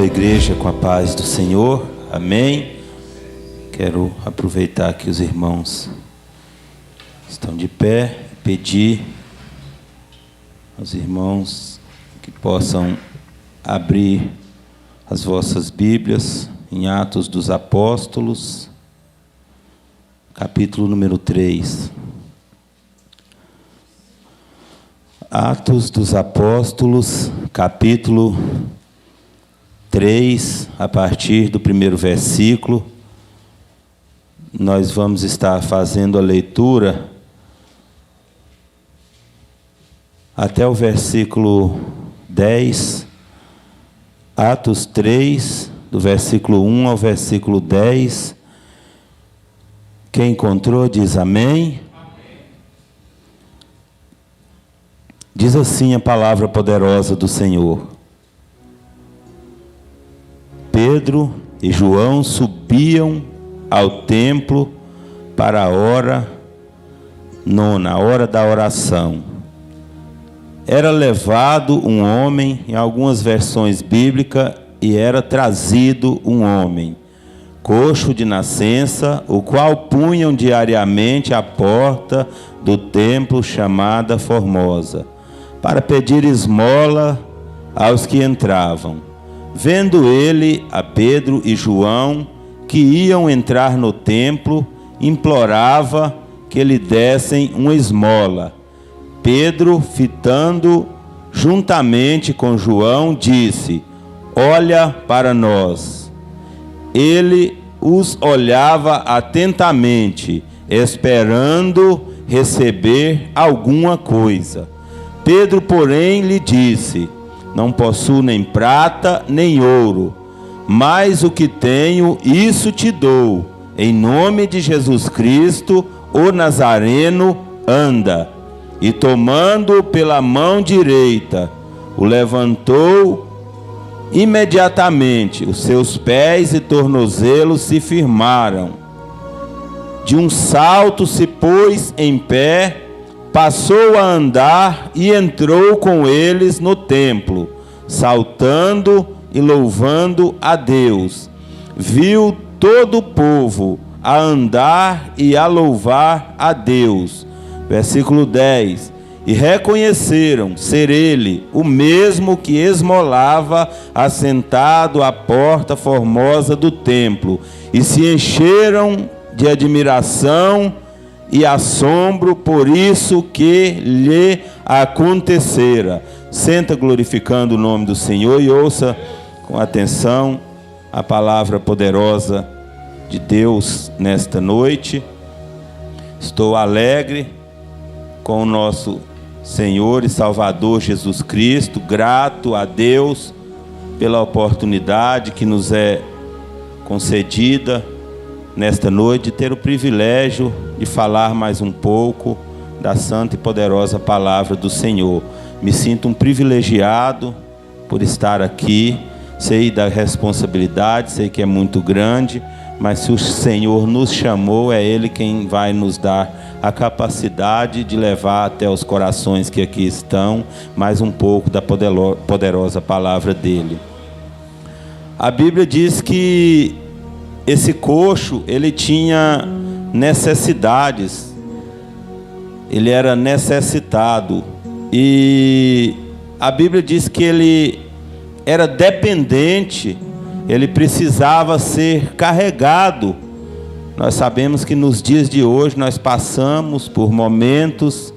a igreja com a paz do Senhor, amém. Quero aproveitar que os irmãos estão de pé, pedir aos irmãos que possam abrir as vossas Bíblias em Atos dos Apóstolos, capítulo número 3. Atos dos Apóstolos, capítulo 3, a partir do primeiro versículo. Nós vamos estar fazendo a leitura até o versículo 10. Atos 3, do versículo 1 ao versículo 10. Quem encontrou diz amém. Diz assim a palavra poderosa do Senhor. Pedro e João subiam ao templo para a hora nona, a hora da oração. Era levado um homem, em algumas versões bíblicas, e era trazido um homem, coxo de nascença, o qual punham diariamente à porta do templo chamada Formosa, para pedir esmola aos que entravam. Vendo ele a Pedro e João, que iam entrar no templo, implorava que lhe dessem uma esmola. Pedro, fitando juntamente com João, disse: olha para nós. Ele os olhava atentamente, esperando receber alguma coisa. Pedro, porém, lhe disse: não possuo nem prata nem ouro, mas o que tenho, isso te dou. Em nome de Jesus Cristo, o Nazareno, anda. E tomando-o pela mão direita, o levantou imediatamente. Os seus pés e tornozelos se firmaram. De um salto se pôs em pé, passou a andar e entrou com eles no templo, saltando e louvando a Deus. Viu todo o povo a andar e a louvar a Deus. Versículo 10. E reconheceram ser ele o mesmo que esmolava assentado à porta formosa do templo, e se encheram de admiração e assombro por isso que lhe acontecera. Senta glorificando o nome do Senhor e ouça com atenção a palavra poderosa de Deus nesta noite. Estou alegre com o nosso Senhor e Salvador Jesus Cristo, grato a Deus pela oportunidade que nos é concedida nesta noite de ter o privilégio de falar mais um pouco da santa e poderosa palavra do Senhor. Me sinto um privilegiado por estar aqui, sei da responsabilidade, sei que é muito grande, mas se o Senhor nos chamou, é Ele quem vai nos dar a capacidade de levar até os corações que aqui estão mais um pouco da poderosa palavra dEle. A Bíblia diz que esse coxo, ele tinha necessidades, ele era necessitado, e a Bíblia diz que ele era dependente, ele precisava ser carregado. Nós sabemos que nos dias de hoje nós passamos por momentos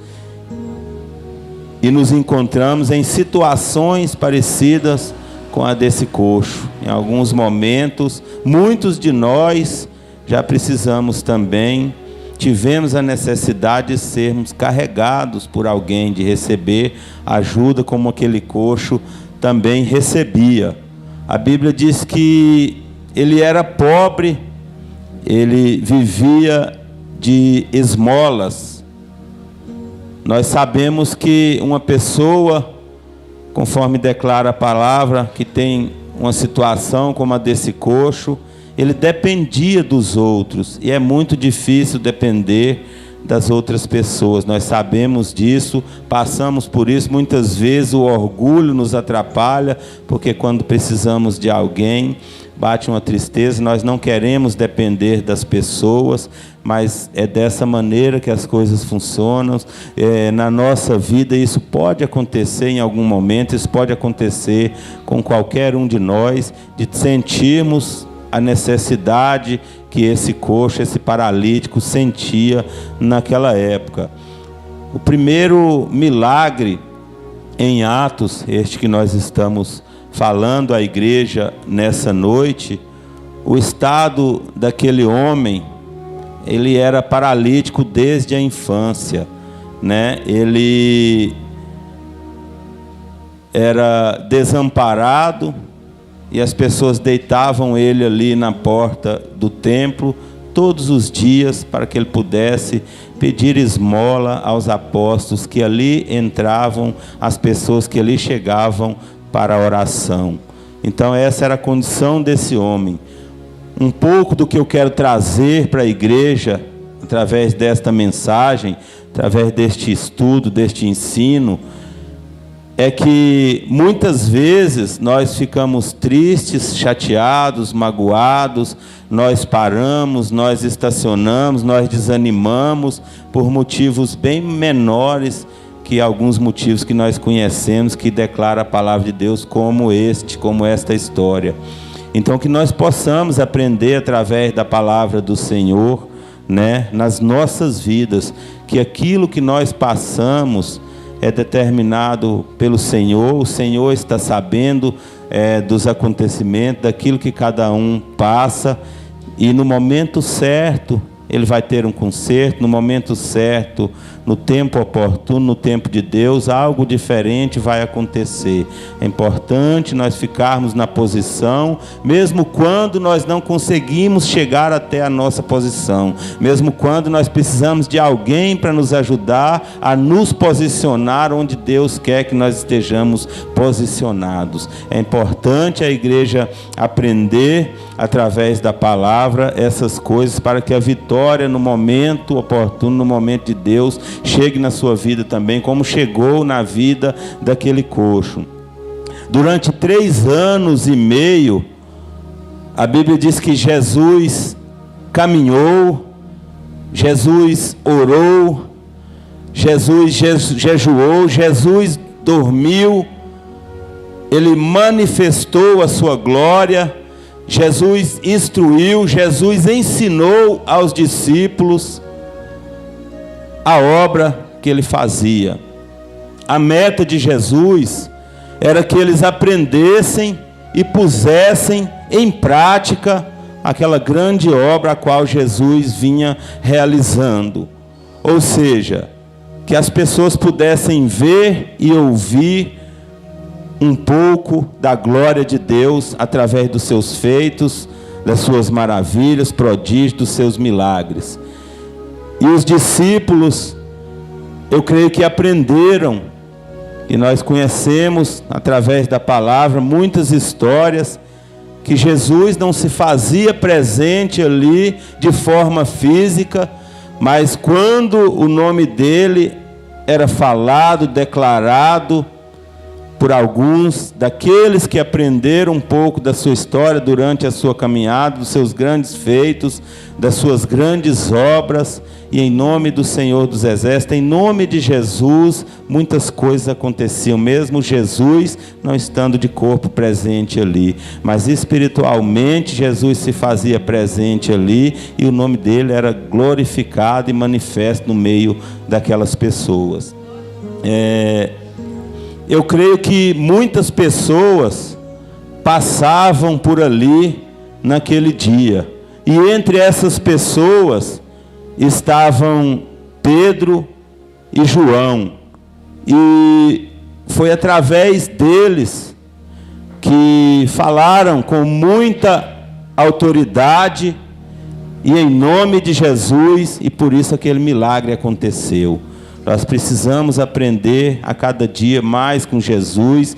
e nos encontramos em situações parecidas com a desse coxo. Em alguns momentos, muitos de nós já precisamos também, tivemos a necessidade de sermos carregados por alguém, de receber ajuda como aquele coxo também recebia. A Bíblia diz que ele era pobre, ele vivia de esmolas. Nós sabemos que uma pessoa, conforme declara a palavra, que tem uma situação como a desse coxo, ele dependia dos outros, e é muito difícil depender das outras pessoas. Nós sabemos disso, passamos por isso. Muitas vezes o orgulho nos atrapalha, porque quando precisamos de alguém, bate uma tristeza. Nós não queremos depender das pessoas, mas é dessa maneira que as coisas funcionam. Na nossa vida isso pode acontecer em algum momento, isso pode acontecer com qualquer um de nós, de sentirmos a necessidade que esse coxo, esse paralítico sentia naquela época. O primeiro milagre em Atos, este que nós estamos falando à igreja nessa noite, o estado daquele homem, ele era paralítico desde a infância, né? Ele era desamparado, e as pessoas deitavam ele ali na porta do templo todos os dias para que ele pudesse pedir esmola aos apóstolos, que ali entravam as pessoas que ali chegavam para a oração. Então essa era a condição desse homem. Um pouco do que eu quero trazer para a igreja, através desta mensagem, através deste estudo, deste ensino, é que muitas vezes nós ficamos tristes, chateados, magoados, nós paramos, nós estacionamos, nós desanimamos por motivos bem menores que alguns motivos que nós conhecemos, que declara a palavra de Deus, como esta história. Então que nós possamos aprender através da palavra do Senhor, né, nas nossas vidas, que aquilo que nós passamos é determinado pelo Senhor. O Senhor está sabendo dos acontecimentos, daquilo que cada um passa, e no momento certo Ele vai ter um conserto, no momento certo, no tempo oportuno, no tempo de Deus, algo diferente vai acontecer. É importante nós ficarmos na posição, mesmo quando nós não conseguimos chegar até a nossa posição, mesmo quando nós precisamos de alguém para nos ajudar a nos posicionar onde Deus quer que nós estejamos posicionados. É importante a igreja aprender através da palavra essas coisas, para que a vitória no momento oportuno, no momento de Deus, chegue na sua vida também, como chegou na vida daquele coxo. Durante 3 anos e meio, a Bíblia diz que Jesus caminhou, Jesus orou, Jesus jejuou, Jesus dormiu, Ele manifestou a sua glória, Jesus instruiu, Jesus ensinou aos discípulos a obra que Ele fazia. A meta de Jesus era que eles aprendessem e pusessem em prática aquela grande obra a qual Jesus vinha realizando. Ou seja, que as pessoas pudessem ver e ouvir um pouco da glória de Deus através dos seus feitos, das suas maravilhas, prodígios, dos seus milagres. E os discípulos, eu creio que aprenderam, e nós conhecemos através da palavra muitas histórias, que Jesus não se fazia presente ali de forma física, mas quando o nome dele era falado, declarado por alguns daqueles que aprenderam um pouco da sua história durante a sua caminhada, dos seus grandes feitos, das suas grandes obras, e em nome do Senhor dos Exércitos, em nome de Jesus, muitas coisas aconteciam, mesmo Jesus não estando de corpo presente ali, mas espiritualmente Jesus se fazia presente ali, e o nome dele era glorificado e manifesto no meio daquelas pessoas. Eu creio que muitas pessoas passavam por ali naquele dia, e entre essas pessoas estavam Pedro e João, e foi através deles que falaram com muita autoridade e em nome de Jesus, e por isso aquele milagre aconteceu. Nós precisamos aprender a cada dia mais com Jesus,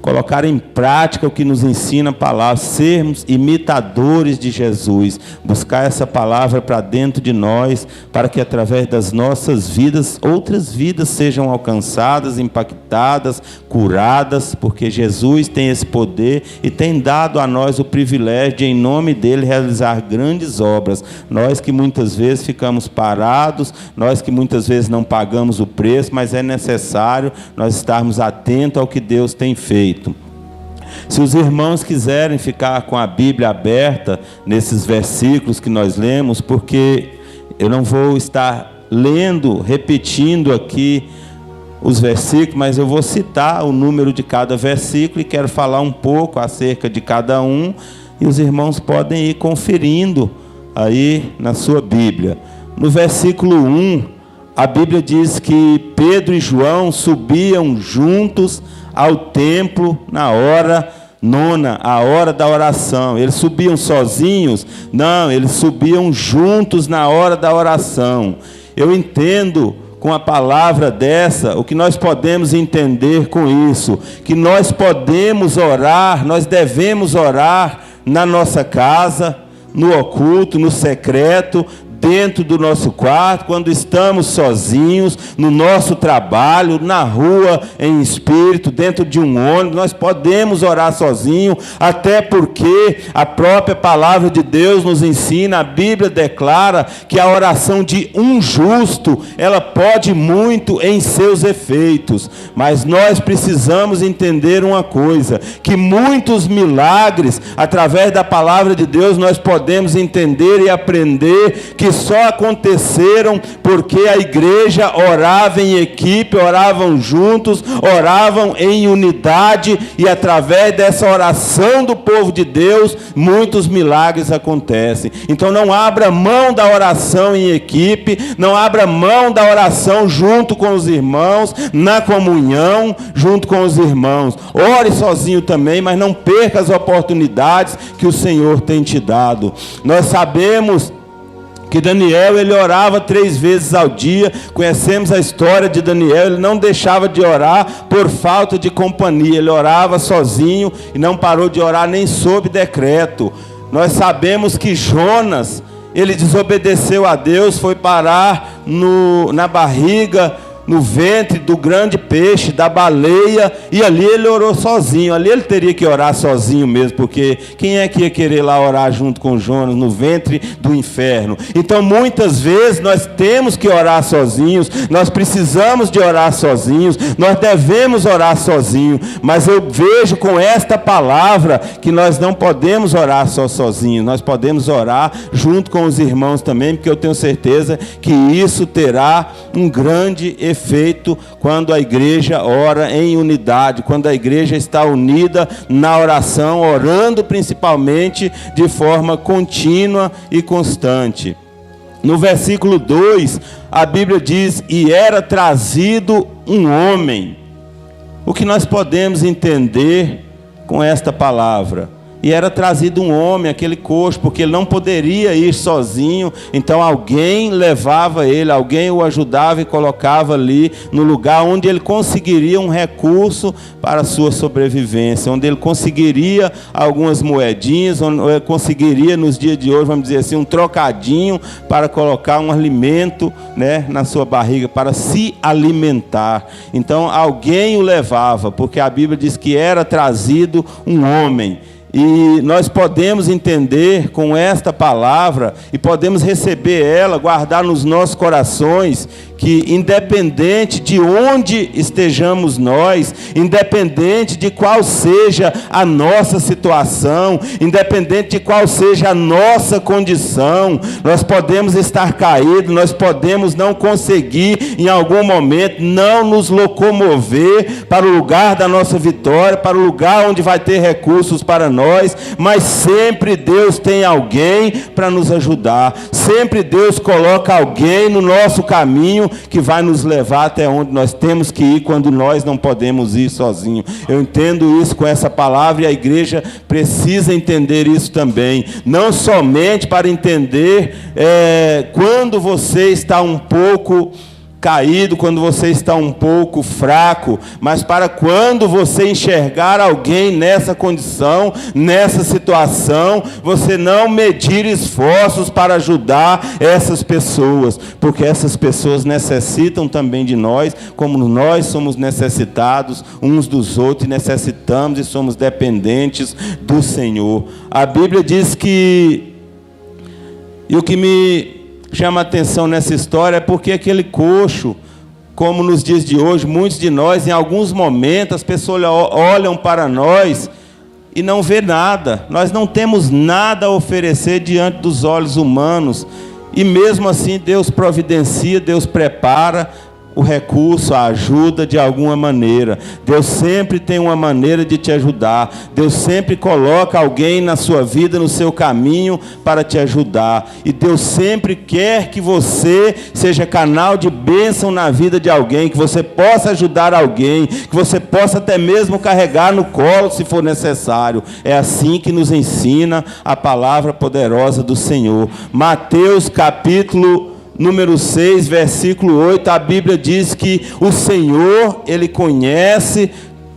colocar em prática o que nos ensina a palavra, sermos imitadores de Jesus, buscar essa palavra para dentro de nós, para que através das nossas vidas, outras vidas sejam alcançadas, impactadas, curadas, porque Jesus tem esse poder e tem dado a nós o privilégio de, em nome dele, realizar grandes obras. Nós que muitas vezes ficamos parados, nós que muitas vezes não pagamos o preço, mas é necessário nós estarmos atentos ao que Deus tem feito. Se os irmãos quiserem ficar com a Bíblia aberta nesses versículos que nós lemos, porque eu não vou estar lendo, repetindo aqui os versículos, mas eu vou citar o número de cada versículo e quero falar um pouco acerca de cada um, e os irmãos podem ir conferindo aí na sua Bíblia. No versículo 1, a Bíblia diz que Pedro e João subiam juntos ao templo na hora nona, a hora da oração. Eles subiam sozinhos? Não, eles subiam juntos na hora da oração. Eu entendo com a palavra dessa, o que nós podemos entender com isso, que nós podemos orar, nós devemos orar na nossa casa, no oculto, no secreto, dentro do nosso quarto, quando estamos sozinhos, no nosso trabalho, na rua, em espírito, dentro de um ônibus, nós podemos orar sozinho, até porque a própria palavra de Deus nos ensina, a Bíblia declara que a oração de um justo, ela pode muito em seus efeitos, mas nós precisamos entender uma coisa, que muitos milagres, através da palavra de Deus, nós podemos entender e aprender que só aconteceram porque a igreja orava em equipe, oravam juntos, oravam em unidade, e através dessa oração do povo de Deus, muitos milagres acontecem. Então não abra mão da oração em equipe, não abra mão da oração junto com os irmãos, na comunhão, junto com os irmãos. Ore sozinho também, mas não perca as oportunidades que o Senhor tem te dado. Nós sabemos que Daniel, ele orava 3 vezes ao dia. Conhecemos a história de Daniel. Ele não deixava de orar por falta de companhia. Ele orava sozinho e não parou de orar nem sob decreto. Nós sabemos que Jonas, ele desobedeceu a Deus, foi parar na barriga, no ventre do grande peixe, da baleia, e ali ele orou sozinho. Ali ele teria que orar sozinho mesmo, porque quem é que ia querer lá orar junto com Jonas no ventre do inferno? Então muitas vezes nós temos que orar sozinhos, nós precisamos de orar sozinhos, nós devemos orar sozinhos, mas eu vejo com esta palavra que nós não podemos orar só sozinhos, nós podemos orar junto com os irmãos também, porque eu tenho certeza que isso terá um grande efeito quando a igreja ora em unidade, quando a igreja está unida na oração, orando principalmente de forma contínua e constante. No versículo 2, a Bíblia diz: e era trazido um homem. O que nós podemos entender com esta palavra? E era trazido um homem, aquele coxo, porque ele não poderia ir sozinho, então alguém levava ele, alguém o ajudava e colocava ali no lugar onde ele conseguiria um recurso para a sua sobrevivência, onde ele conseguiria algumas moedinhas, onde ele conseguiria nos dias de hoje, vamos dizer assim, um trocadinho para colocar um alimento, né, na sua barriga, para se alimentar. Então alguém o levava, porque a Bíblia diz que era trazido um homem. E nós podemos entender com esta palavra e podemos receber ela, guardar nos nossos corações, que independente de onde estejamos nós, independente de qual seja a nossa situação, independente de qual seja a nossa condição, nós podemos estar caídos, nós podemos não conseguir em algum momento, não nos locomover para o lugar da nossa vitória, para o lugar onde vai ter recursos para nós, mas sempre Deus tem alguém para nos ajudar, sempre Deus coloca alguém no nosso caminho que vai nos levar até onde nós temos que ir quando nós não podemos ir sozinhos. Eu entendo isso com essa palavra e a igreja precisa entender isso também, não somente para entender quando você está um pouco caído, quando você está um pouco fraco, mas para quando você enxergar alguém nessa condição, nessa situação, você não medir esforços para ajudar essas pessoas, porque essas pessoas necessitam também de nós, como nós somos necessitados uns dos outros, e necessitamos e somos dependentes do Senhor. A Bíblia diz que, e o que me chama a atenção nessa história é porque aquele coxo, como nos dias de hoje, muitos de nós, em alguns momentos, as pessoas olham para nós e não vê nada. Nós não temos nada a oferecer diante dos olhos humanos. E mesmo assim, Deus providencia, Deus prepara o recurso, a ajuda de alguma maneira. Deus sempre tem uma maneira de te ajudar. Deus sempre coloca alguém na sua vida, no seu caminho, para te ajudar. E Deus sempre quer que você seja canal de bênção na vida de alguém, que você possa ajudar alguém, que você possa até mesmo carregar no colo, se for necessário. É assim que nos ensina a palavra poderosa do Senhor. Mateus capítulo número 6, versículo 8, a Bíblia diz que o Senhor, Ele conhece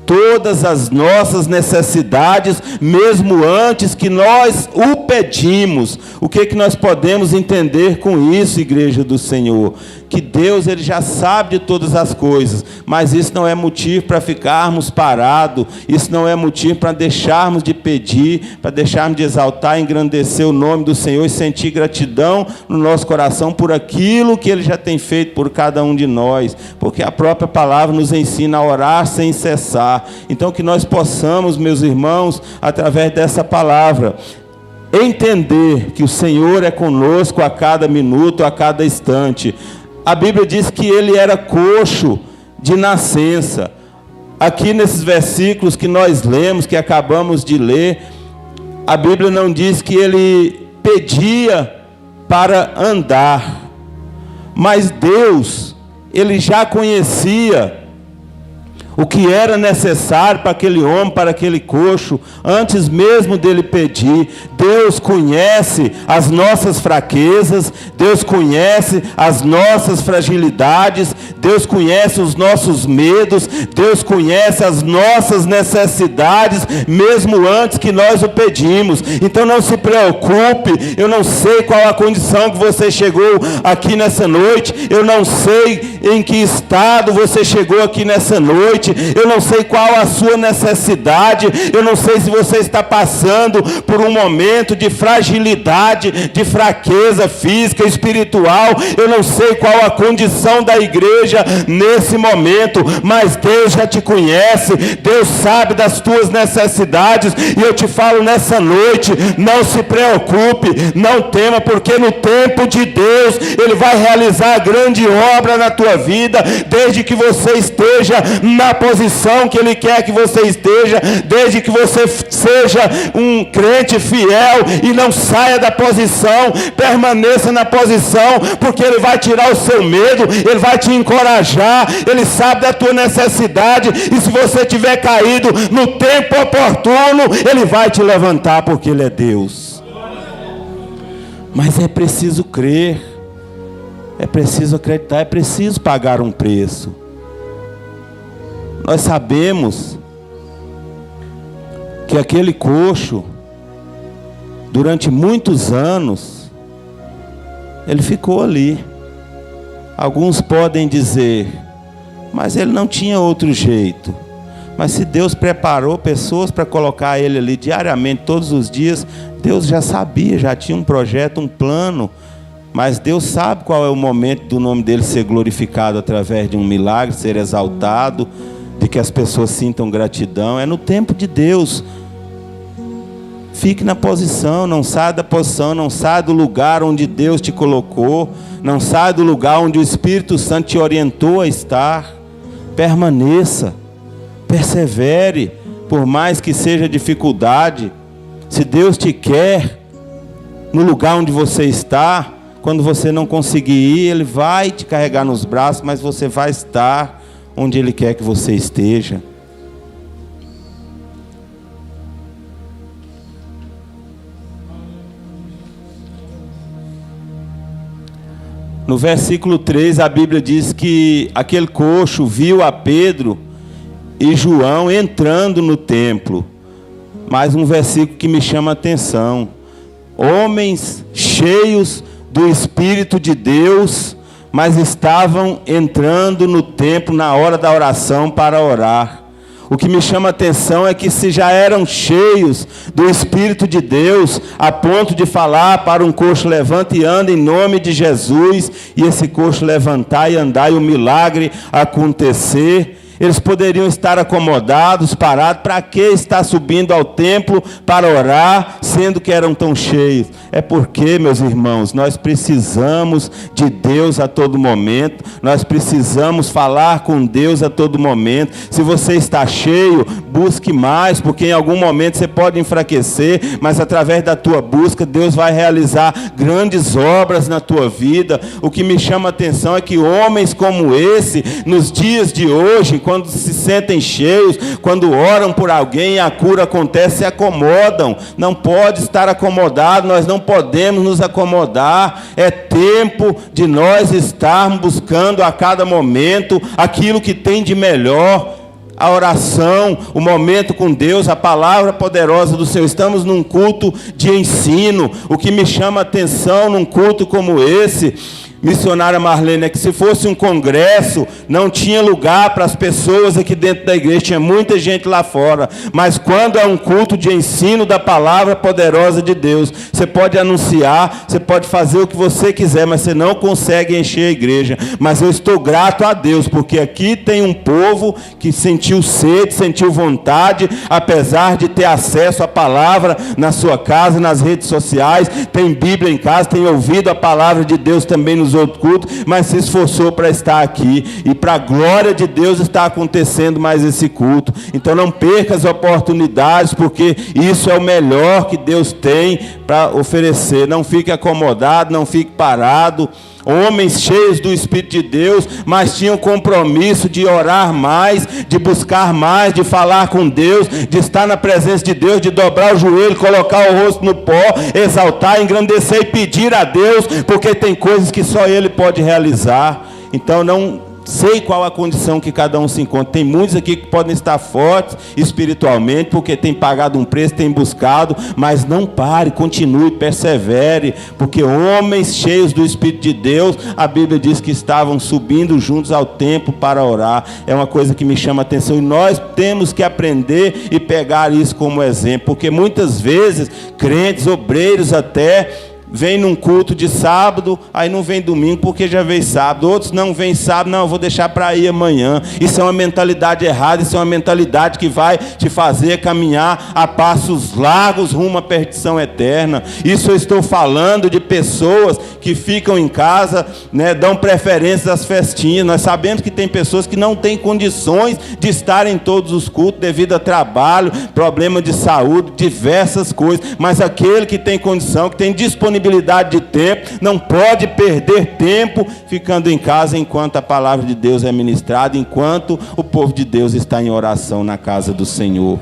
todas as nossas necessidades, mesmo antes que nós o pedimos. O que nós podemos entender com isso, igreja do Senhor? Que Deus, Ele já sabe de todas as coisas, mas isso não é motivo para ficarmos parados, isso não é motivo para deixarmos de pedir, para deixarmos de exaltar e engrandecer o nome do Senhor e sentir gratidão no nosso coração por aquilo que Ele já tem feito por cada um de nós, porque a própria palavra nos ensina a orar sem cessar. Então que nós possamos, meus irmãos, através dessa palavra, entender que o Senhor é conosco a cada minuto, a cada instante. A Bíblia diz que ele era coxo de nascença. Aqui nesses versículos que nós lemos, que acabamos de ler, a Bíblia não diz que ele pedia para andar, mas Deus, ele já conhecia o que era necessário para aquele homem, para aquele coxo, antes mesmo dele pedir. Deus conhece as nossas fraquezas, Deus conhece as nossas fragilidades, Deus conhece os nossos medos, Deus conhece as nossas necessidades, mesmo antes que nós o pedimos. Então não se preocupe, eu não sei qual a condição que você chegou aqui nessa noite, eu não sei em que estado você chegou aqui nessa noite, eu não sei qual a sua necessidade, eu não sei se você está passando por um momento de fragilidade, de fraqueza física, espiritual, eu não sei qual a condição da igreja nesse momento, mas Deus já te conhece, Deus sabe das tuas necessidades, e eu te falo nessa noite, não se preocupe, não tema, porque no tempo de Deus, Ele vai realizar a grande obra na tua vida, desde que você esteja na posição que Ele quer que você esteja, desde que você seja um crente fiel e não saia da posição, permaneça na posição, porque Ele vai tirar o seu medo, Ele vai te encorajar, Ele sabe da tua necessidade, e se você tiver caído no tempo oportuno, Ele vai te levantar, porque Ele é Deus. Mas é preciso crer, é preciso acreditar, é preciso pagar um preço. Nós sabemos que aquele coxo, durante muitos anos, ele ficou ali. Alguns podem dizer, mas ele não tinha outro jeito. Mas se Deus preparou pessoas para colocar ele ali diariamente, todos os dias, Deus já sabia, já tinha um projeto, um plano. Mas Deus sabe qual é o momento do nome dele ser glorificado através de um milagre, ser exaltado, de que as pessoas sintam gratidão. É no tempo de Deus. Fique na posição, não saia da posição, não saia do lugar onde Deus te colocou, não saia do lugar onde o Espírito Santo te orientou a estar. Permaneça, persevere, por mais que seja dificuldade. Se Deus te quer no lugar onde você está, quando você não conseguir ir, Ele vai te carregar nos braços, mas você vai estar onde Ele quer que você esteja. No versículo 3, a Bíblia diz que aquele coxo viu a Pedro e João entrando no templo. Mais um versículo que me chama a atenção. Homens cheios do Espírito de Deus, mas estavam entrando no templo na hora da oração para orar. O que me chama a atenção é que se já eram cheios do Espírito de Deus, a ponto de falar para um coxo: levanta e anda em nome de Jesus, e esse coxo levantar e andar e o milagre acontecer, eles poderiam estar acomodados, parados. Para que estar subindo ao templo para orar, sendo que eram tão cheios? É porque, meus irmãos, nós precisamos de Deus a todo momento, nós precisamos falar com Deus a todo momento. Se você está cheio, busque mais, porque em algum momento você pode enfraquecer, mas através da tua busca, Deus vai realizar grandes obras na tua vida. O que me chama a atenção é que homens como esse, nos dias de hoje, quando se sentem cheios, quando oram por alguém e a cura acontece, se acomodam. Não pode estar acomodado, nós não podemos nos acomodar. É tempo de nós estarmos buscando a cada momento aquilo que tem de melhor. A oração, o momento com Deus, a palavra poderosa do Senhor. Estamos num culto de ensino. O que me chama a atenção num culto como esse, missionária Marlene, é que se fosse um congresso, não tinha lugar para as pessoas aqui dentro da igreja, tinha muita gente lá fora. Mas quando é um culto de ensino da palavra poderosa de Deus, você pode anunciar, você pode fazer o que você quiser, mas você não consegue encher a igreja. Mas eu estou grato a Deus, porque aqui tem um povo que sentiu sede, sentiu vontade, apesar de ter acesso à palavra na sua casa, nas redes sociais, tem Bíblia em casa, tem ouvido a palavra de Deus também nos outros cultos, mas se esforçou para estar aqui, e para a glória de Deus está acontecendo mais esse culto. Então não perca as oportunidades, porque isso é o melhor que Deus tem para oferecer. Não fique acomodado, não fique parado. Homens cheios do Espírito de Deus, mas tinham compromisso de orar mais, de buscar mais, de falar com Deus, de estar na presença de Deus, de dobrar o joelho, colocar o rosto no pó, exaltar, engrandecer e pedir a Deus, porque tem coisas que só Ele pode realizar. Então não sei qual a condição que cada um se encontra. Tem muitos aqui que podem estar fortes espiritualmente, porque tem pagado um preço, tem buscado, mas não pare, continue, persevere, porque homens cheios do Espírito de Deus, a Bíblia diz que estavam subindo juntos ao templo para orar. É uma coisa que me chama a atenção, e nós temos que aprender e pegar isso como exemplo, porque muitas vezes crentes, obreiros até, vem num culto de sábado, aí não vem domingo porque já veio sábado. Outros não vêm sábado, não, eu vou deixar para ir amanhã. Isso é uma mentalidade errada, isso é uma mentalidade que vai te fazer caminhar a passos largos rumo à perdição eterna. Isso eu estou falando de pessoas que ficam em casa, né, dão preferência às festinhas. Nós sabemos que tem pessoas que não têm condições de estar em todos os cultos devido a trabalho, problema de saúde, diversas coisas, mas aquele que tem condição, que tem disponibilidade de tempo, não pode perder tempo ficando em casa enquanto a palavra de Deus é ministrada, enquanto o povo de Deus está em oração na casa do Senhor.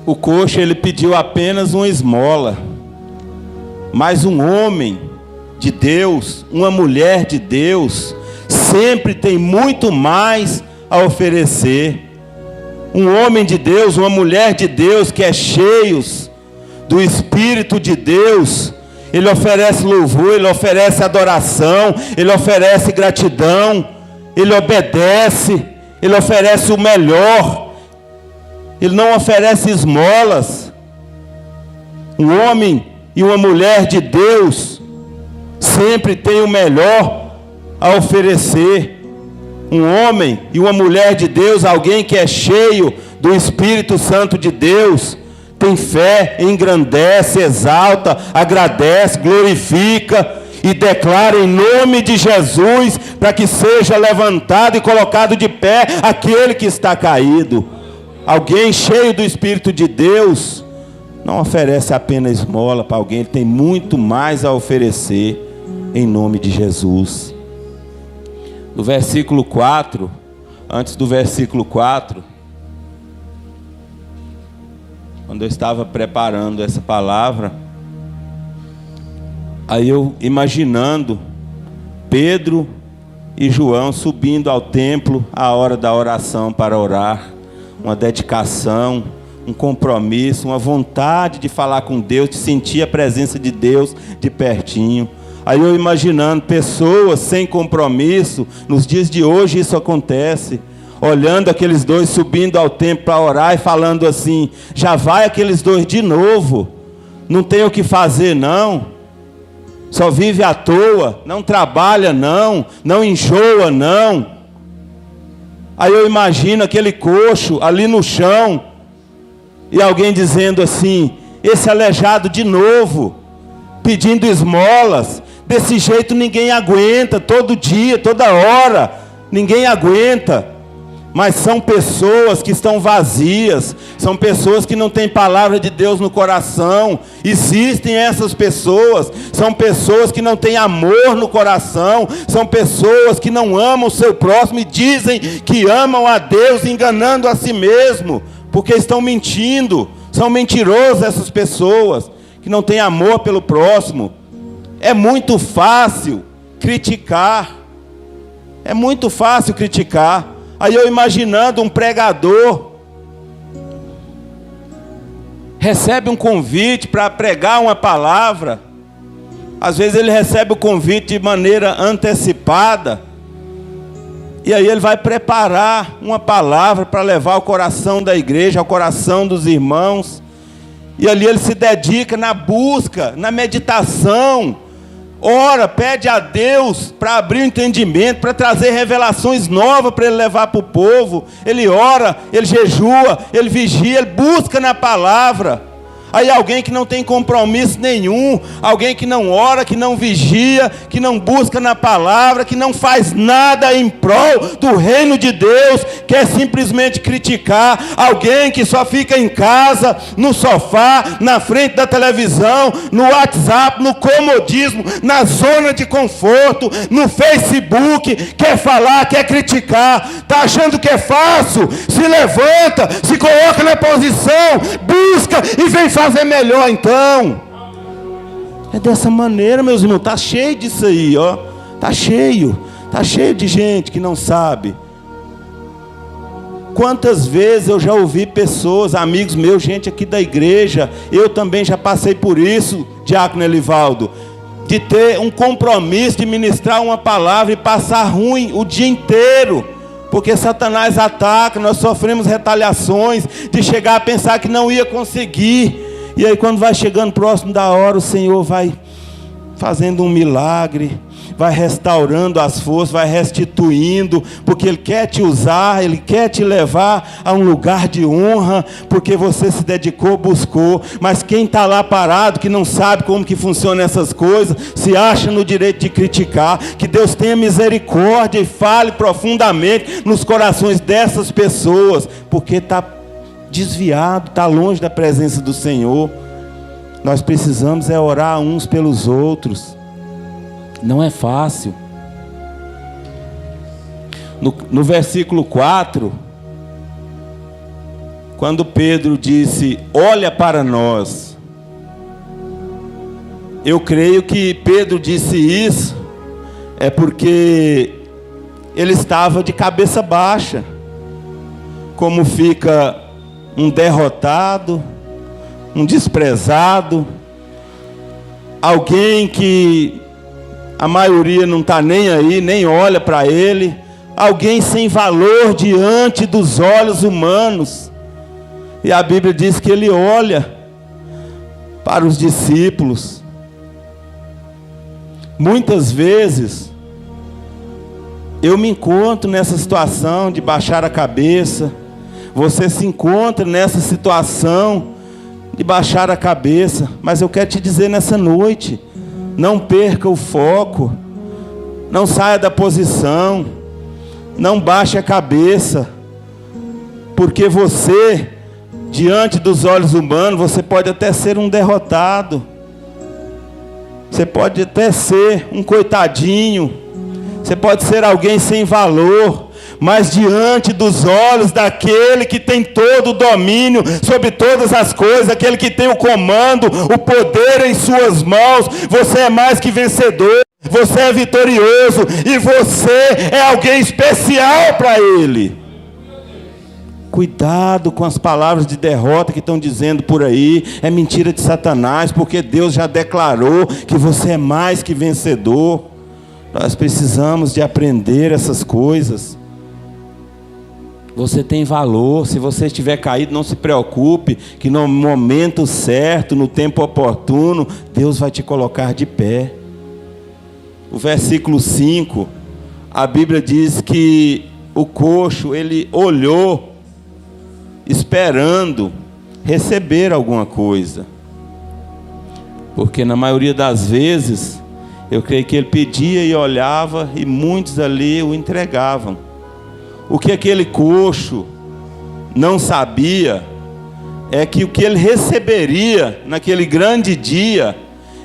O coxo, ele pediu apenas uma esmola, mas um homem de Deus, uma mulher de Deus, sempre tem muito mais a oferecer. Um homem de Deus, uma mulher de Deus que é cheios do Espírito de Deus, ele oferece louvor, ele oferece adoração, ele oferece gratidão, ele obedece, ele oferece o melhor, ele não oferece esmolas. Um homem e uma mulher de Deus sempre tem o melhor a oferecer. Um homem e uma mulher de Deus, alguém que é cheio do Espírito Santo de Deus, tem fé, engrandece, exalta, agradece, glorifica e declara em nome de Jesus, para que seja levantado e colocado de pé aquele que está caído. Alguém cheio do Espírito de Deus não oferece apenas esmola para alguém, ele tem muito mais a oferecer em nome de Jesus. No versículo 4, antes do versículo 4, quando eu estava preparando essa palavra, Aí eu imaginando Pedro e João subindo ao templo à hora da oração para orar, uma dedicação, um compromisso, uma vontade de falar com Deus, de sentir a presença de Deus de pertinho. Aí eu imaginando pessoas sem compromisso, nos dias de hoje isso acontece, olhando aqueles dois subindo ao templo para orar e falando assim: já vai aqueles dois de novo, não tem o que fazer não, só vive à toa, não trabalha não, não enjoa não. Aí eu imagino aquele coxo ali no chão, e alguém dizendo assim: esse aleijado de novo, pedindo esmolas, desse jeito ninguém aguenta, todo dia, toda hora, ninguém aguenta. Mas são pessoas que estão vazias, são pessoas que não têm palavra de Deus no coração. Existem essas pessoas, são pessoas que não têm amor no coração, são pessoas que não amam o seu próximo e dizem que amam a Deus, enganando a si mesmo, porque estão mentindo. São mentirosas essas pessoas que não têm amor pelo próximo. É muito fácil criticar, é muito fácil criticar. Aí eu imaginando um pregador, recebe um convite para pregar uma palavra, às vezes ele recebe o convite de maneira antecipada, e aí ele vai preparar uma palavra para levar ao coração da igreja, ao coração dos irmãos, e ali ele se dedica na busca, na meditação, ora, pede a Deus para abrir o entendimento, para trazer revelações novas para ele levar para o povo. Ele ora, ele jejua, ele vigia, ele busca na palavra. Aí alguém que não tem compromisso nenhum, alguém que não ora, que não vigia, que não busca na palavra, que não faz nada em prol do reino de Deus, quer simplesmente criticar. Alguém que só fica em casa, no sofá, na frente da televisão, no WhatsApp, no comodismo, na zona de conforto, no Facebook, quer falar, quer criticar, está achando que é fácil, se levanta, se coloca na posição, busca e vem fazer melhor então. É dessa maneira, meus irmãos, está cheio disso aí, ó. Está cheio de gente que não sabe. Quantas vezes eu já ouvi pessoas, amigos meus, gente aqui da igreja, eu também já passei por isso, diácono Elivaldo, de ter um compromisso de ministrar uma palavra e passar ruim o dia inteiro, porque Satanás ataca, nós sofremos retaliações, de chegar a pensar que não ia conseguir, e aí quando vai chegando próximo da hora, o Senhor vai fazendo um milagre, vai restaurando as forças, vai restituindo, porque Ele quer te usar, Ele quer te levar a um lugar de honra, porque você se dedicou, buscou. Mas quem está lá parado, que não sabe como que funcionam essas coisas, se acha no direito de criticar. Que Deus tenha misericórdia e fale profundamente nos corações dessas pessoas, porque está desviado, está longe da presença do Senhor. Nós precisamos orar uns pelos outros. Não é fácil. No versículo 4, quando Pedro disse: olha para nós, eu creio que Pedro disse isso é porque ele estava de cabeça baixa, como fica um derrotado, um desprezado, alguém que a maioria não está nem aí, nem olha para ele, alguém sem valor diante dos olhos humanos. E a Bíblia diz que ele olha para os discípulos. Muitas vezes eu me encontro nessa situação de baixar a cabeça. Você se encontra nessa situação de baixar a cabeça. Mas eu quero te dizer nessa noite: não perca o foco, não saia da posição, não baixe a cabeça, porque você, diante dos olhos humanos, você pode até ser um derrotado, você pode até ser um coitadinho, você pode ser alguém sem valor, mas diante dos olhos daquele que tem todo o domínio sobre todas as coisas, aquele que tem o comando, o poder em suas mãos, você é mais que vencedor, você é vitorioso, e você é alguém especial para Ele. Cuidado com as palavras de derrota que estão dizendo por aí, é mentira de Satanás, porque Deus já declarou que você é mais que vencedor. Nós precisamos de aprender essas coisas. Você tem valor. Se você estiver caído, não se preocupe, que no momento certo, no tempo oportuno, Deus vai te colocar de pé. O versículo 5, a Bíblia diz que o coxo, ele olhou, esperando receber alguma coisa, porque na maioria das vezes, eu creio que ele pedia e olhava, e muitos ali o entregavam. O que aquele coxo não sabia é que o que ele receberia naquele grande dia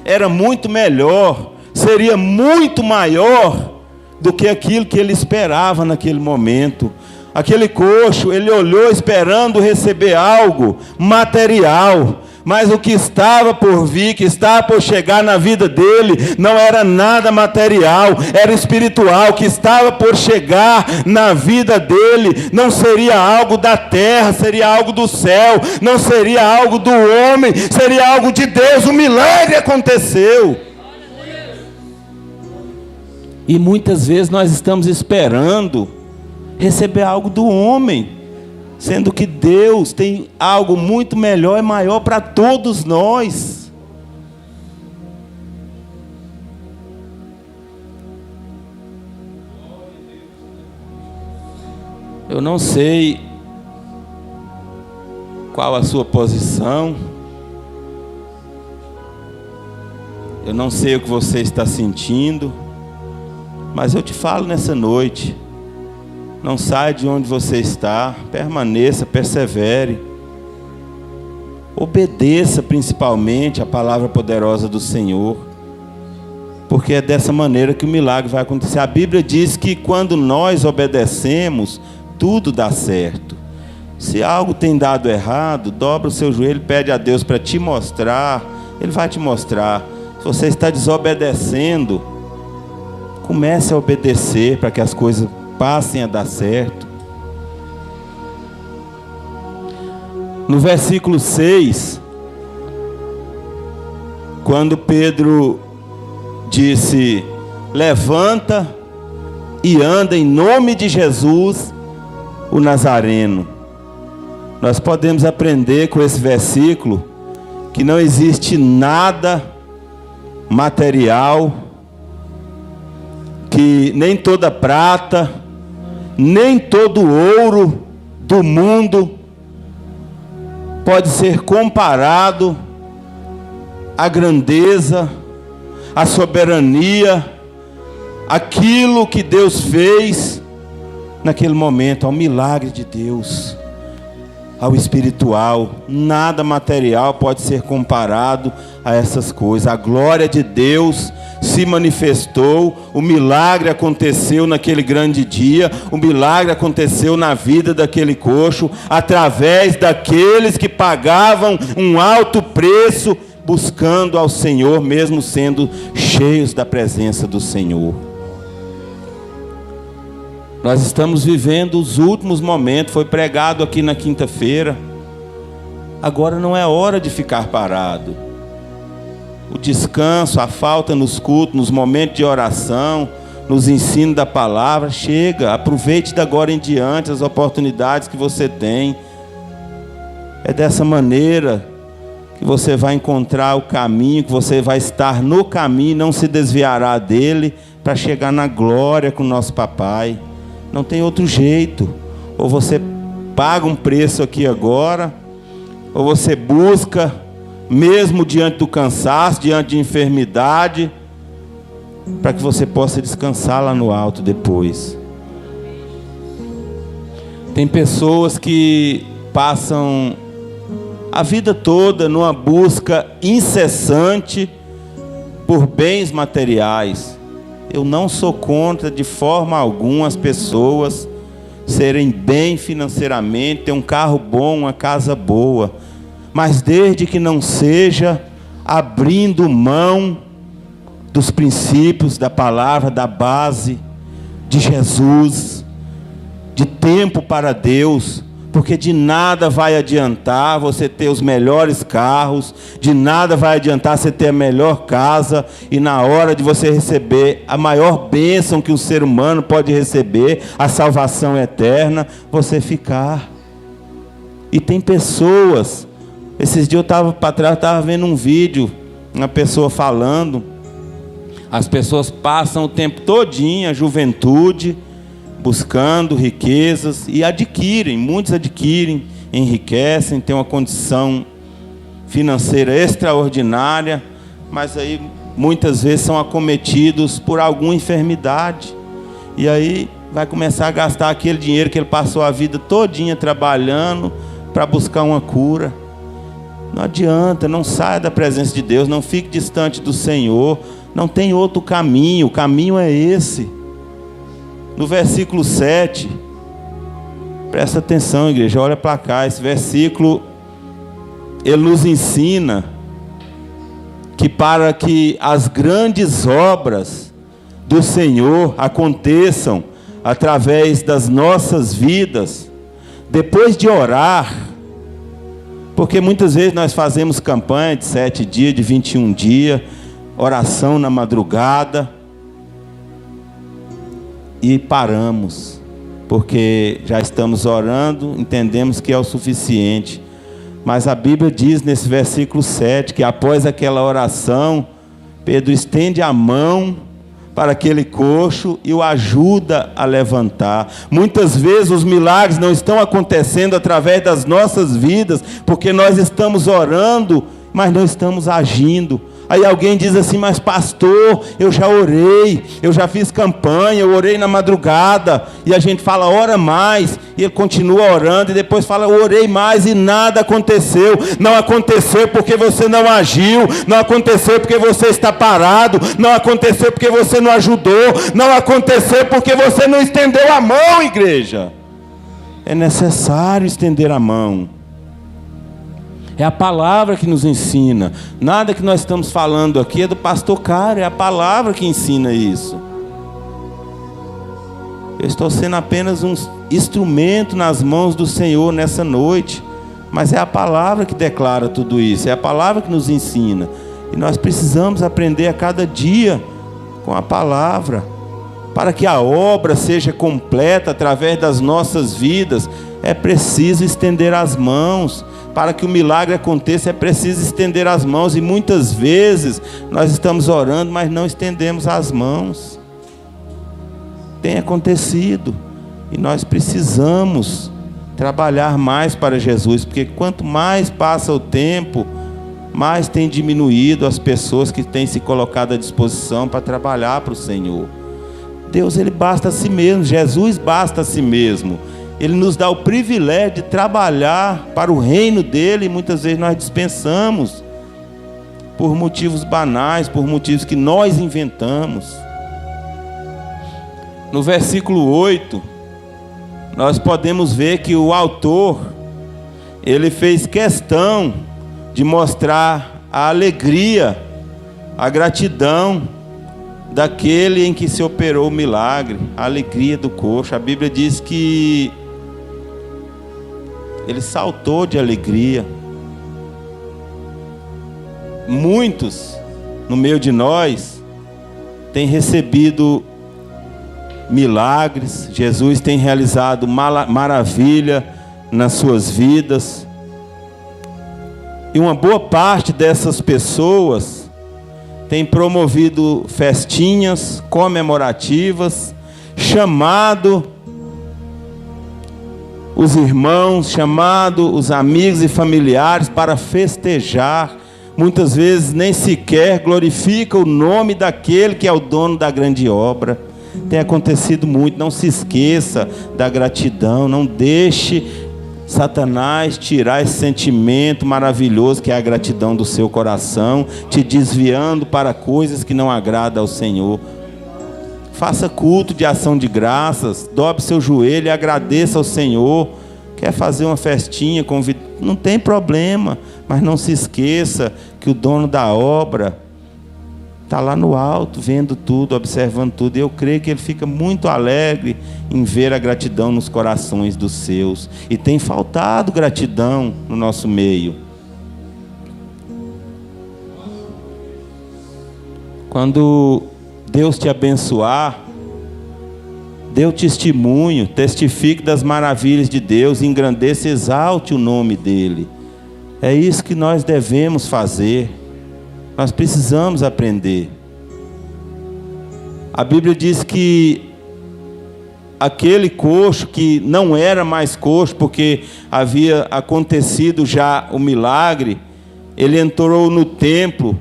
era muito melhor, seria muito maior do que aquilo que ele esperava naquele momento. Aquele coxo, ele olhou esperando receber algo material, mas o que estava por vir, que estava por chegar na vida dele, não era nada material, era espiritual. O que estava por chegar na vida dele não seria algo da terra, seria algo do céu, não seria algo do homem, seria algo de Deus. Um milagre aconteceu. E muitas vezes nós estamos esperando receber algo do homem, sendo que Deus tem algo muito melhor e maior para todos nós. Eu não sei qual a sua posição, eu não sei o que você está sentindo, mas eu te falo nessa noite: não saia de onde você está, permaneça, persevere, obedeça principalmente a palavra poderosa do Senhor, porque é dessa maneira que o milagre vai acontecer. A Bíblia diz que quando nós obedecemos, tudo dá certo. Se algo tem dado errado, dobra o seu joelho, pede a Deus para te mostrar, Ele vai te mostrar. Se você está desobedecendo, comece a obedecer para que as coisas passem a dar certo. No versículo 6, quando Pedro disse: levanta e anda em nome de Jesus, o Nazareno, nós podemos aprender com esse versículo que não existe nada material, que nem toda prata, nem todo ouro do mundo pode ser comparado à grandeza, à soberania, aquilo que Deus fez naquele momento, ao milagre de Deus, ao espiritual. Nada material pode ser comparado a essas coisas. A glória de Deus se manifestou, o milagre aconteceu naquele grande dia, o milagre aconteceu na vida daquele coxo, através daqueles que pagavam um alto preço, buscando ao Senhor, mesmo sendo cheios da presença do Senhor. Nós estamos vivendo os últimos momentos, foi pregado aqui na quinta-feira. Agora não é hora de ficar parado. O descanso, a falta nos cultos, nos momentos de oração, nos ensinos da palavra, chega. Aproveite de agora em diante as oportunidades que você tem. É dessa maneira que você vai encontrar o caminho, que você vai estar no caminho, não se desviará dele, para chegar na glória com o nosso papai. Não tem outro jeito. Ou você paga um preço aqui agora, ou você busca, mesmo diante do cansaço, diante de enfermidade, para que você possa descansar lá no alto depois. Tem pessoas que passam a vida toda numa busca incessante por bens materiais. Eu não sou contra de forma alguma as pessoas serem bem financeiramente, ter um carro bom, uma casa boa, mas desde que não seja abrindo mão dos princípios da palavra, da base de Jesus, de tempo para Deus, porque de nada vai adiantar você ter os melhores carros, de nada vai adiantar você ter a melhor casa, e na hora de você receber a maior bênção que um ser humano pode receber, a salvação eterna, você ficar. E tem pessoas, esses dias eu estava para trás, estava vendo um vídeo, uma pessoa falando, as pessoas passam o tempo todinho, a juventude, buscando riquezas e adquirem, muitos adquirem, enriquecem, têm uma condição financeira extraordinária, mas aí muitas vezes são acometidos por alguma enfermidade, e aí vai começar a gastar aquele dinheiro que ele passou a vida todinha trabalhando para buscar uma cura. Não adianta, não saia da presença de Deus, não fique distante do Senhor, não tem outro caminho, o caminho é esse. No versículo 7, presta atenção, igreja, olha para cá, esse versículo, ele nos ensina que para que as grandes obras do Senhor aconteçam através das nossas vidas, depois de orar, porque muitas vezes nós fazemos campanha de 7 dias, de 21 dias, oração na madrugada, e paramos, porque já estamos orando, entendemos que é o suficiente. Mas a Bíblia diz nesse versículo 7, que após aquela oração, Pedro estende a mão para aquele coxo e o ajuda a levantar. Muitas vezes os milagres não estão acontecendo através das nossas vidas, porque nós estamos orando, mas não estamos agindo. Aí alguém diz assim: mas pastor, eu já orei, eu já fiz campanha, eu orei na madrugada. E a gente fala, ora mais, e ele continua orando, e depois fala, eu orei mais e nada aconteceu. Não aconteceu porque você não agiu, não aconteceu porque você está parado, não aconteceu porque você não ajudou, não aconteceu porque você não estendeu a mão, igreja. É necessário estender a mão. É a palavra que nos ensina. Nada que nós estamos falando aqui é do pastor Cário, é a palavra que ensina isso. Eu estou sendo apenas um instrumento nas mãos do Senhor nessa noite, mas é a palavra que declara tudo isso, é a palavra que nos ensina. E nós precisamos aprender a cada dia com a palavra, para que a obra seja completa através das nossas vidas. É preciso estender as mãos. Para que o milagre aconteça, é preciso estender as mãos. E muitas vezes nós estamos orando, mas não estendemos as mãos. Tem acontecido. E nós precisamos trabalhar mais para Jesus, porque quanto mais passa o tempo, mais tem diminuído as pessoas que têm se colocado à disposição para trabalhar para o Senhor. Deus, Ele basta a si mesmo. Jesus basta a si mesmo. Ele nos dá o privilégio de trabalhar para o reino dele, e muitas vezes nós dispensamos por motivos banais, por motivos que nós inventamos. No versículo 8, nós podemos ver que o autor, ele fez questão de mostrar a alegria, a gratidão daquele em que se operou o milagre, a alegria do coxo. A Bíblia diz que ele saltou de alegria. Muitos no meio de nós têm recebido milagres, Jesus tem realizado maravilha nas suas vidas, e uma boa parte dessas pessoas tem promovido festinhas comemorativas, chamado os irmãos, chamado os amigos e familiares para festejar. Muitas vezes nem sequer glorifica o nome daquele que é o dono da grande obra. Tem acontecido muito. Não se esqueça da gratidão. Não deixe Satanás tirar esse sentimento maravilhoso que é a gratidão do seu coração, te desviando para coisas que não agradam ao Senhor. Faça culto de ação de graças, dobre seu joelho e agradeça ao Senhor. Quer fazer uma festinha, não tem problema, mas não se esqueça que o dono da obra está lá no alto, vendo tudo, observando tudo. E eu creio que Ele fica muito alegre em ver a gratidão nos corações dos seus. E tem faltado gratidão no nosso meio. Quando Deus te abençoar, dê o testemunho, testifique das maravilhas de Deus, engrandeça e exalte o nome dEle. É isso que nós devemos fazer. Nós precisamos aprender. A Bíblia diz que aquele coxo que não era mais coxo, porque havia acontecido já o milagre, ele entrou no templo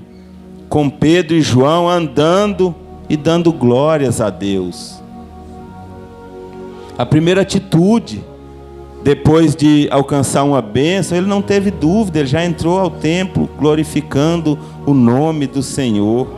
com Pedro e João andando e dando glórias a Deus. A primeira atitude, depois de alcançar uma bênção, ele não teve dúvida, ele já entrou ao templo glorificando o nome do Senhor.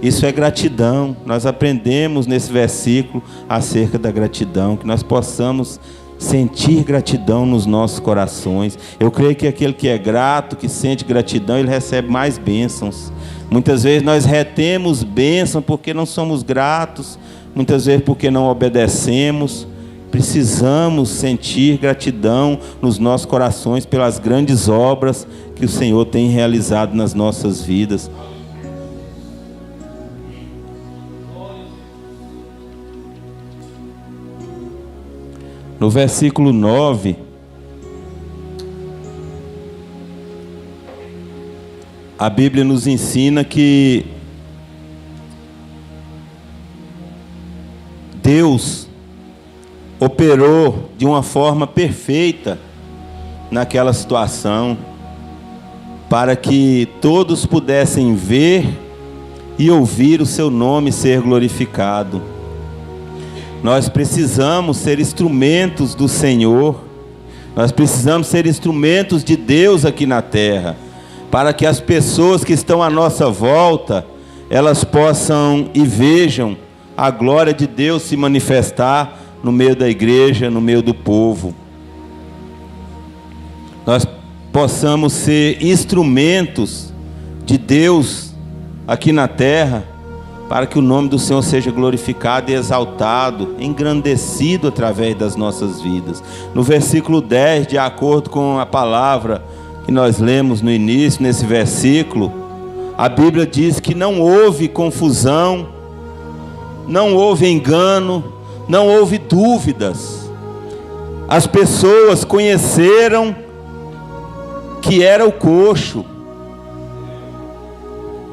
Isso é gratidão. Nós aprendemos nesse versículo acerca da gratidão, que nós possamos sentir gratidão nos nossos corações. Eu creio que aquele que é grato, que sente gratidão, ele recebe mais bênçãos. Muitas vezes nós retemos bênção porque não somos gratos, muitas vezes porque não obedecemos. Precisamos sentir gratidão nos nossos corações pelas grandes obras que o Senhor tem realizado nas nossas vidas. No versículo 9, a Bíblia nos ensina que Deus operou de uma forma perfeita naquela situação, para que todos pudessem ver e ouvir o seu nome ser glorificado. Nós precisamos ser instrumentos do Senhor, nós precisamos ser instrumentos de Deus aqui na terra, para que as pessoas que estão à nossa volta, elas possam e vejam a glória de Deus se manifestar no meio da igreja, no meio do povo. Nós possamos ser instrumentos de Deus aqui na terra, para que o nome do Senhor seja glorificado e exaltado, engrandecido através das nossas vidas. No versículo 10, de acordo com a palavra que nós lemos no início, nesse versículo, a Bíblia diz que não houve confusão, não houve engano, não houve dúvidas. As pessoas conheceram que era o coxo,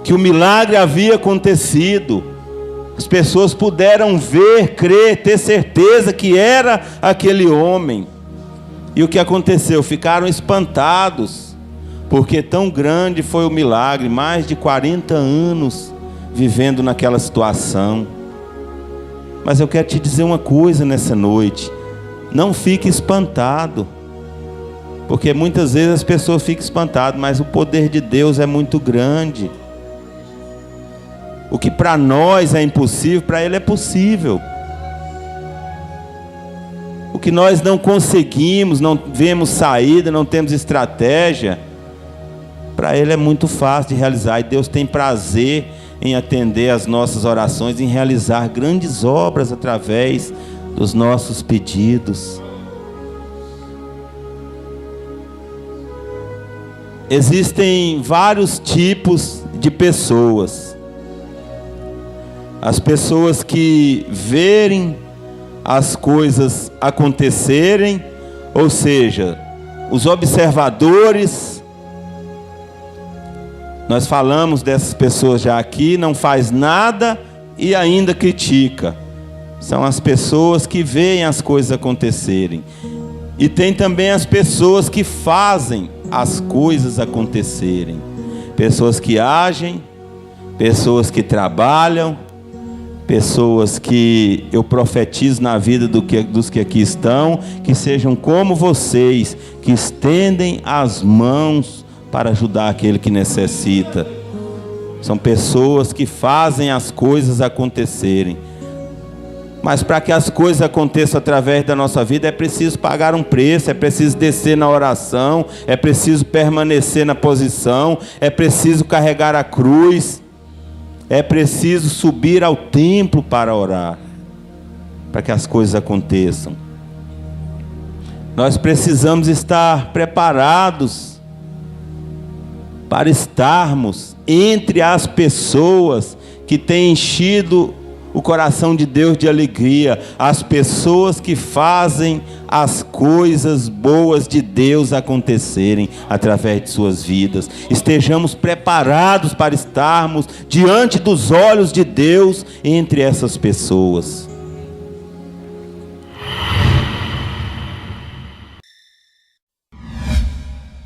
que o milagre havia acontecido. As pessoas puderam ver, crer, ter certeza que era aquele homem. E o que aconteceu? Ficaram espantados, porque tão grande foi o milagre, mais de 40 anos vivendo naquela situação. Mas eu quero te dizer uma coisa nessa noite: não fique espantado, porque muitas vezes as pessoas ficam espantadas, mas o poder de Deus é muito grande. O que para nós é impossível, para Ele é possível. O que nós não conseguimos, não vemos saída, não temos estratégia, para Ele é muito fácil de realizar. E Deus tem prazer em atender as nossas orações, em realizar grandes obras através dos nossos pedidos. Existem vários tipos de pessoas. As pessoas que verem as coisas acontecerem, ou seja, os observadores. Nós falamos dessas pessoas já aqui, não faz nada e ainda critica. São as pessoas que veem as coisas acontecerem. E tem também as pessoas que fazem as coisas acontecerem. Pessoas que agem, pessoas que trabalham, pessoas que eu profetizo na vida dos que aqui estão, que sejam como vocês, que estendem as mãos para ajudar aquele que necessita. São pessoas que fazem as coisas acontecerem. Mas para que as coisas aconteçam através da nossa vida, é preciso pagar um preço, é preciso descer na oração, é preciso permanecer na posição, é preciso carregar a cruz, é preciso subir ao templo para orar, para que as coisas aconteçam. Nós precisamos estar preparados para estarmos entre as pessoas que têm enchido o coração de Deus de alegria, as pessoas que fazem as coisas boas de Deus acontecerem através de suas vidas. Estejamos preparados para estarmos diante dos olhos de Deus entre essas pessoas.